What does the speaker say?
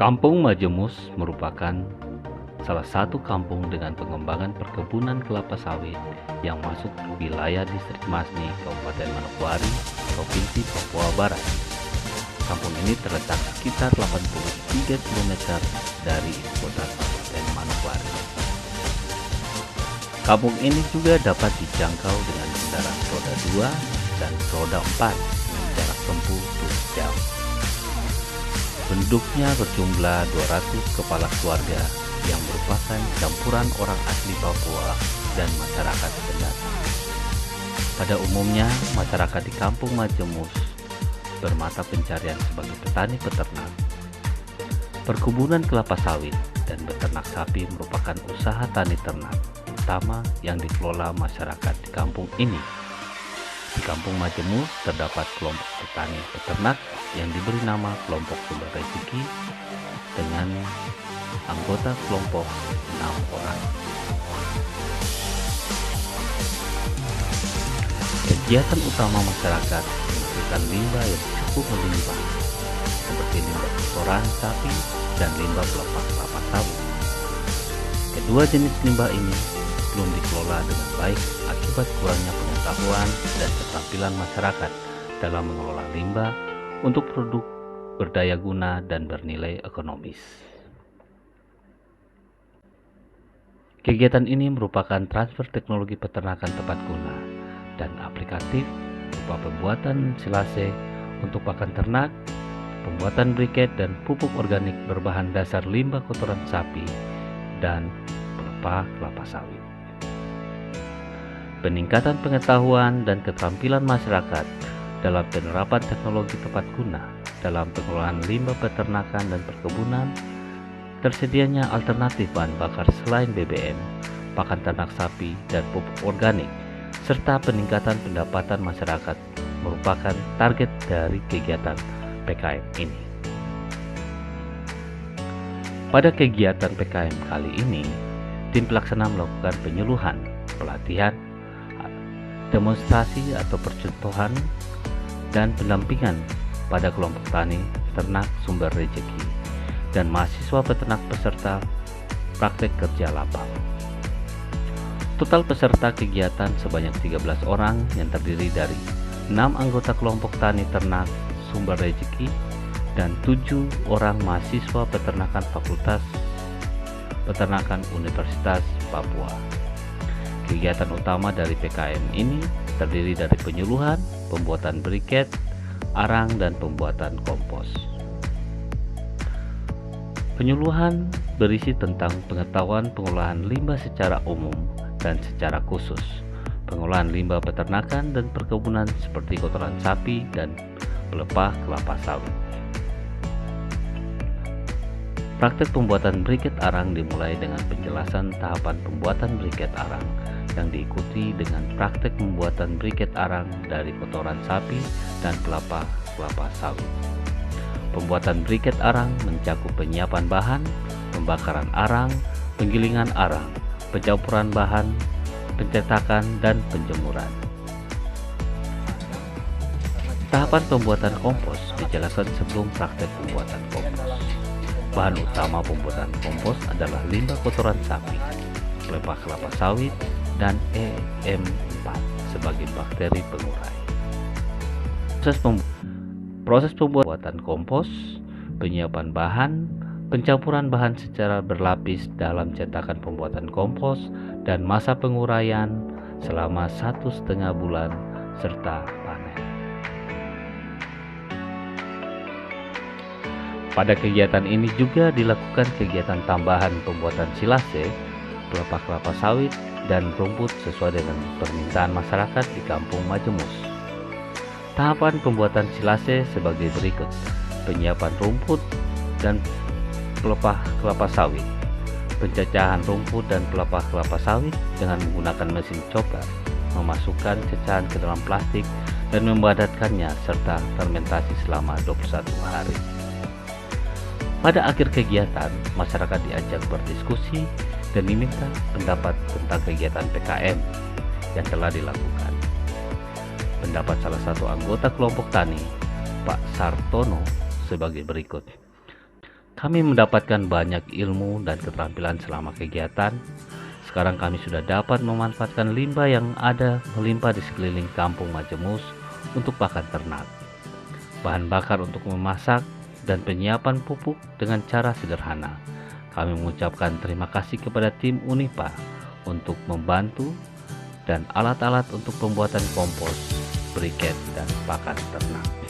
Kampung Majemus merupakan salah satu kampung dengan pengembangan perkebunan kelapa sawit yang masuk ke wilayah Distrik Masni, Kabupaten Manokwari, Provinsi Papua Barat. Kampung ini terletak sekitar 83 km dari ibu kota Kabupaten Manokwari. Kampung ini juga dapat dijangkau dengan kendaraan roda 2 dan roda 4 dengan jarak tempuh 7 jam. Penduduknya berjumlah 200 kepala keluarga yang merupakan campuran orang asli Papua dan masyarakat pendatang. Pada umumnya, masyarakat di Kampung Majemus bermata pencarian sebagai petani peternak. Perkebunan kelapa sawit dan beternak sapi merupakan usaha tani ternak utama yang dikelola masyarakat di kampung ini. Di Kampung Majemus terdapat kelompok petani peternak yang diberi nama kelompok Sumber Rezeki dengan anggota kelompok 6 orang. Kegiatan utama masyarakat menghasilkan limbah yang cukup melimpah seperti limbah kotoran sapi dan limbah pelepah kelapa sawit. Kedua jenis limbah ini belum dikelola dengan baik akibat kurangnya pengetahuan dan keterampilan masyarakat dalam mengelola limbah untuk produk berdaya guna dan bernilai ekonomis. Kegiatan ini merupakan transfer teknologi peternakan tepat guna dan aplikatif berupa pembuatan silase untuk pakan ternak, pembuatan briket dan pupuk organik berbahan dasar limbah kotoran sapi dan pelepah kelapa sawit. Peningkatan pengetahuan dan keterampilan masyarakat dalam penerapan teknologi tepat guna dalam pengelolaan limbah peternakan dan perkebunan, tersedianya alternatif bahan bakar selain BBM, pakan ternak sapi, dan pupuk organik, serta peningkatan pendapatan masyarakat merupakan target dari kegiatan PKM ini. Pada kegiatan PKM kali ini, tim pelaksana melakukan penyuluhan, pelatihan, demonstrasi atau percontohan, dan pendampingan pada kelompok tani ternak Sumber Rezeki dan mahasiswa peternak peserta praktek kerja lapang. Total peserta kegiatan sebanyak 13 orang yang terdiri dari 6 anggota kelompok tani ternak Sumber Rezeki dan 7 orang mahasiswa peternakan Fakultas Peternakan Universitas Papua. Kegiatan utama dari PKM ini terdiri dari penyuluhan, pembuatan briket, arang, dan pembuatan kompos. Penyuluhan berisi tentang pengetahuan pengolahan limbah secara umum dan secara khusus, pengolahan limbah peternakan dan perkebunan seperti kotoran sapi dan pelepah kelapa sawit. Praktek pembuatan briket arang dimulai dengan penjelasan tahapan pembuatan briket arang yang diikuti dengan praktek pembuatan briket arang dari kotoran sapi dan pelepah kelapa sawit. Pembuatan briket arang mencakup penyiapan bahan, pembakaran arang, penggilingan arang, pencampuran bahan, pencetakan, dan penjemuran. Tahapan pembuatan kompos dijelaskan sebelum praktek pembuatan kompos. Bahan utama pembuatan kompos adalah limbah kotoran sapi, pelepah kelapa sawit, dan EM4 sebagai bakteri pengurai. Proses pembuatan kompos, penyiapan bahan, pencampuran bahan secara berlapis dalam cetakan pembuatan kompos, dan masa penguraian selama 1,5 bulan serta panen. Pada kegiatan ini juga dilakukan kegiatan tambahan pembuatan silase, pelepah kelapa sawit, dan rumput sesuai dengan permintaan masyarakat di Kampung Majemus. Tahapan pembuatan silase sebagai berikut: penyiapan rumput dan pelepah kelapa sawit, pencacahan rumput dan pelepah kelapa sawit dengan menggunakan mesin chopper, memasukkan cacahan ke dalam plastik dan membadatkannya serta fermentasi selama 21 hari. Pada akhir kegiatan, masyarakat diajak berdiskusi dan diminta pendapat tentang kegiatan PKM yang telah dilakukan. Pendapat salah satu anggota kelompok tani, Pak Sartono, sebagai berikut. Kami mendapatkan banyak ilmu dan keterampilan selama kegiatan. Sekarang kami sudah dapat memanfaatkan limbah yang ada melimpah di sekeliling kampung Majemus untuk pakan ternak, bahan bakar untuk memasak, dan penyiapan pupuk dengan cara sederhana. Kami mengucapkan terima kasih kepada tim Unipa untuk membantu dan alat-alat untuk pembuatan kompos, briket, dan pakan ternak.